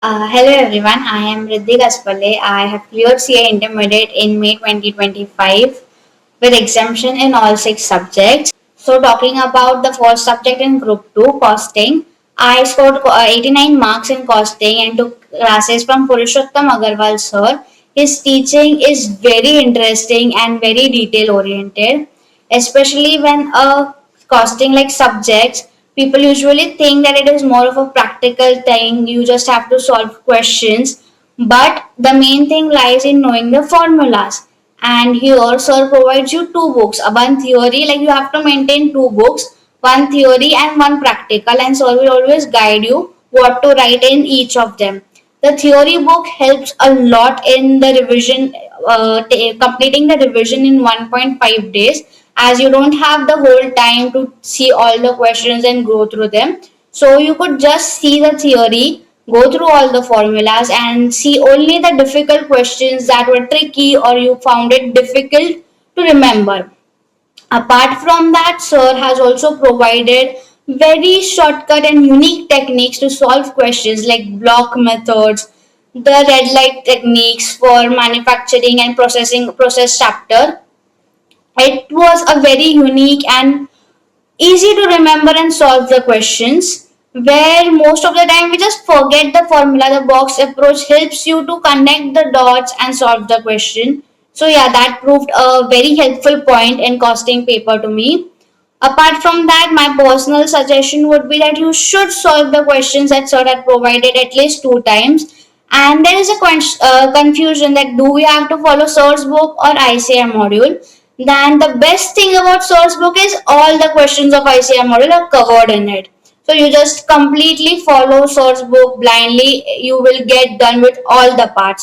Hello everyone, I am Riddhi Gaspale. I have cleared CA Intermediate in May 2025 with exemption in all six subjects. So, talking about the first subject in Group 2, costing, I scored 89 marks in costing and took classes from Purushottam Agarwal sir. His teaching is very interesting and very detail oriented, especially when costing like subjects. People usually think that it is more of a practical thing, you just have to solve questions, but the main thing lies in knowing the formulas. And here, sir provides you two books, one theory, like you have to maintain two books, one theory and one practical, and sir will always guide you what to write in each of them. The theory book helps a lot in the revision, completing the revision in 1.5 days, as you don't have the whole time to see all the questions and go through them. So you could just see the theory, go through all the formulas, and see only the difficult questions that were tricky or you found it difficult to remember. Apart from that, Sir has also provided very shortcut and unique techniques to solve questions like block methods, the red light techniques for manufacturing and process chapter. It was a very unique and easy to remember and solve the questions, where most of the time we just forget the formula. The box approach helps you to connect the dots and solve the question. So yeah, that proved a very helpful point in costing paper to me. Apart from that, my personal suggestion would be that you should solve the questions that sir had provided at least two times. And there is a confusion that do we have to follow sir's book or ICM module. Then the best thing about sir's book is all the questions of ICM module are covered in it. So you just completely follow sir's book blindly. You will get done with all the parts.